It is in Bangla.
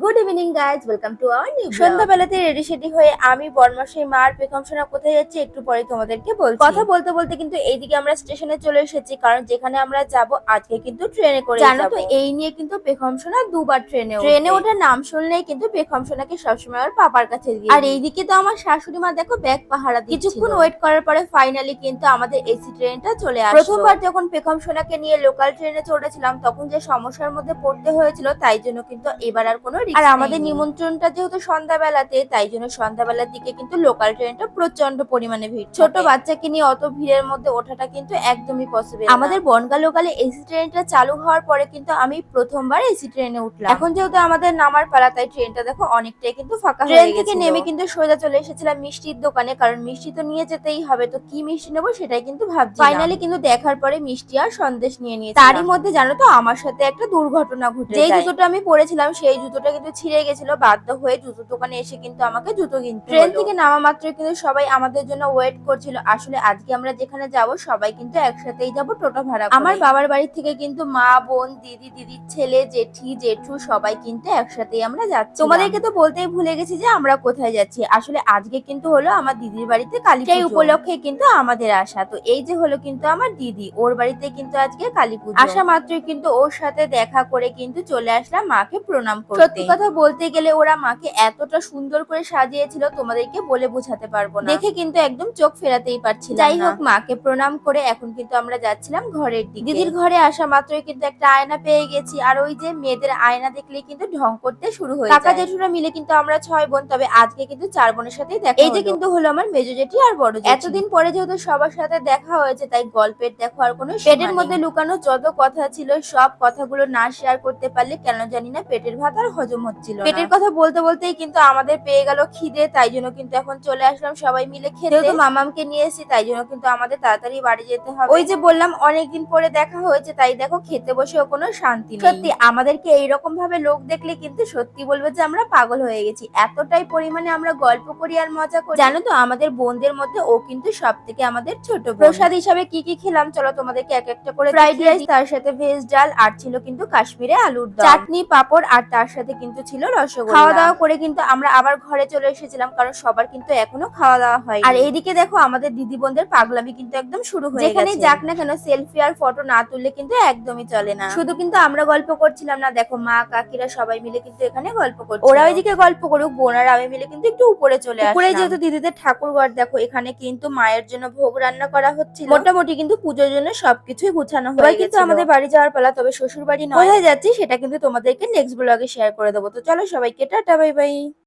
Good evening guys, welcome to our new blog. সন্ধ্যাবেলাতে রেডি সেডি হয়ে আমি বরমাসের মা আর পেখম সোনা কোথায় যাচ্ছি একটু পরে তোমাদেরকে বলছি। কথা বলতে বলতে কিন্তু এইদিকে আমরা স্টেশনে চলে এসেছি, কারণ যেখানে আমরা যাব আজকে কিন্তু ট্রেনে করে জানো যাব। তো এই নিয়ে কিন্তু পেখম সোনা দুবার ট্রেনে ওঠার নাম শুনলেই কিন্তু পেখম সোনাকে সবসময় ওর পাপার কাছে দিয়ে আর দিই। এইদিকে তো আমার শাশুড়ি মা দেখো ব্যাগ পাহারা দিচ্ছিল। কিছুক্ষণ ওয়েট করার পরে ফাইনালি কিন্তু আমাদের এসি ট্রেনটা চলে আসলো। প্রথমবার যখন পেখম সোনাকে নিয়ে লোকাল ট্রেনে চড়েছিলাম তখন যে সমস্যার মধ্যে পড়তে হয়েছিল তাই জন্য কিন্তু এবার আর কোনো রিস্ক আর নেই। আমাদের নিমন্ত্রণটা যেহেতু সন্ধ্যাবেলাতে, তাই জন্য সন্ধ্যাবেলার দিকে কিন্তু লোকাল ট্রেনটা প্রচন্ড পরিমাণে ভিড়। ছোট বাচ্চাকে নিয়ে অত ভিড়ের মধ্যে ওঠাটা কিন্তু একদমই পসিবল। আমাদের বনগা লোকালে এসি ট্রেনটা চালু হওয়ার পরে কিন্তু আমি প্রথমবার এসি ট্রেনে উঠলাম। এখন যেহেতু আমাদের নামার পালা, তাই ট্রেনটা দেখো অনেকটাই কিন্তু ফাঁকা ট্রেন হয়ে থেকে গেছিল। নেমে কিন্তু সোজা চলে এসেছিলাম মিষ্টির দোকানে, কারণ মিষ্টি তো নিয়ে যেতেই হবে। তো কি মিষ্টি নেবো সেটাই কিন্তু ভাবছি। ফাইনালি কিন্তু দেখার পরে মিষ্টি আর সন্দেশ নিয়ে নিয়েছি। তারই মধ্যে জানো তো আমার সাথে একটা দুর্ঘটনা ঘটে যেই যায়। জুতোটা আমি পরেছিলাম সেই জুতোটা কিন্তু ছিঁড়ে গেছিল। বাধ্য হয়ে জুতো দোকানে এসে কিন্তু আমাকে জুতো কিনতে হলো। ট্রেন থেকে নামা মাত্র কিন্তু সবাই আমাদের জন্য ওয়েট করছিল। আসলে আজকে আমরা যেখানে যাব সবাই কিন্তু একসাথেই যাব টোটো ভাড়া করে। আমার বাবার বাড়ি থেকে কিন্তু মা, বোন, দিদি, দিদির ছেলে, জেঠি, জেঠু সবাই কিন্তু একসাথেই আমরা যাচ্ছি। তোমাদেরকে তো বলতেই ভুলে গেছি যে আমরা কোথায় যাচ্ছি। আসলে আজকে কিন্তু হলো আমার দিদির বাড়িতে কালী পুজো। সেই উপলক্ষে কিন্তু আমাদের আসা। তো এই যে হলো কিন্তু আমার দিদি, ওর বাড়িতে কিন্তু আজকে কালী পুজো। আসা মাত্রই কিন্তু ওর সাথে দেখা করে কিন্তু চলে আসলাম মাকে প্রণাম করতে। সত্যি কথা বলতে গেলে ওরা মাকে এতটা সুন্দর করে সাজিয়েছিল তোমাদেরকে বলে বোঝাতে পারবো না। দেখে কিন্তু একদম চোখ ফেরাতেই পারছিলাম না। যাই হোক, মাকে প্রণাম করে এখন কিন্তু আমরা যাচ্ছিলাম ঘরের দিকে। দিদির ঘরে আসা মাত্রই কিন্তু একটা আয়না পেয়ে গেছি। আর ওই যে মেয়েদের আয়না দেখলেই কিন্তু ঢং করতে শুরু হয়ে যায়। কাকা জেঠুরা মিলে কিন্তু আমরা 6 বোন, তবে আজকে কিন্তু 4 বোনের সাথেই দেখা হলো। এই যে কিন্তু হলো আমার মেজো জেঠি আর বড় জেঠি। এতদিন পরে যেহেতু সবার সাথে দেখা হয়েছে, তাই গল্পের দেখো আর কোনো পেটের মধ্যে লুকানো যত কথা ছিল সব কথাগুলো না শেয়ার করতে পারলে কেন জানি না পেটের ভাত আর হজম হচ্ছিল না। পেটের কথা বলতে বলতেই কিন্তু আমাদের পেয়ে গেল খিদে, তাই জন্য কিন্তু এখন চলে আসলাম সবাই মিলে খেতে। যেহেতু মামামকে নিয়ে এসেছি তাই জন্য কিন্তু আমাদের তাড়াতাড়ি বাড়ি যেতে হবে। ওই যে বললাম অনেকদিন পরে দেখা হয়েছে, তাই দেখো খেতে বসেও কোনো শান্তি নেই। সত্যি আমাদেরকে এইরকম ভাবে লোক দেখলে কিন্তু সত্যি বলবো যে আমরা পাগল হয়ে গেছি। এতটাই পরিমাণে আমরা গল্প করি আর মজা করি। জানো তো আমাদের বোনদের মধ্যে ও কিন্তু সব থেকে আমাদের ছোট বোন। প্রসাদ হিসাবে কি কি খেলাম চলো তোমাদেরকে এক একটা করে। ফ্রাইড রাইস, তার সাথে ভেজ ডাল, আর ছিল কিন্তু কাশ্মীরে আলুর দম, চাটনি, পাপড়, আর তার সাথে কিন্তু ছিল রসগোল্লা। খাওয়া দাওয়া করে কিন্তু আমরা আবার ঘরে চলে এসেছিলাম, কারণ সবার কিন্তু এখনো খাওয়া দাওয়া হয়। আর এইদিকে দেখো আমাদের দিদি বোনদের পাগলামি কিন্তু একদম শুরু হয়ে গেছে। যেখানেই যাক না কেন সেলফি আর ফটো না তুললে কিন্তু একদমই চলে না। শুধু কিন্তু আমরা গল্প করছিলাম না, দেখো মা কাকিরা সবাই মিলে কিন্তু এখানে গল্প করছে। ওরা ওইদিকে গল্প করুক, বোন আর আমি মিলে কিন্তু একটু উপরে চলে আসলাম। উপরে যেহেতু দিদিদের ঠাকুর ঘর, দেখো এখানে কিন্তু মায়ের জন্য ভোগ রান্না করা হচ্ছিল। মোটামুটি কিন্তু পুজোর জন্য সবকিছুই গুছানো হয়ে গেছে। কিন্তু আমাদের বাড়ি যাওয়ার পালা, তবে শ্বশুর বাড়ি নয়। কোথায় যাচ্ছি সেটা কিন্তু তোমাদেরকে নেক্সট ব্লগে শেয়ার করে দেবো। তো চলো সবাইকে টাটা, বাই বাই।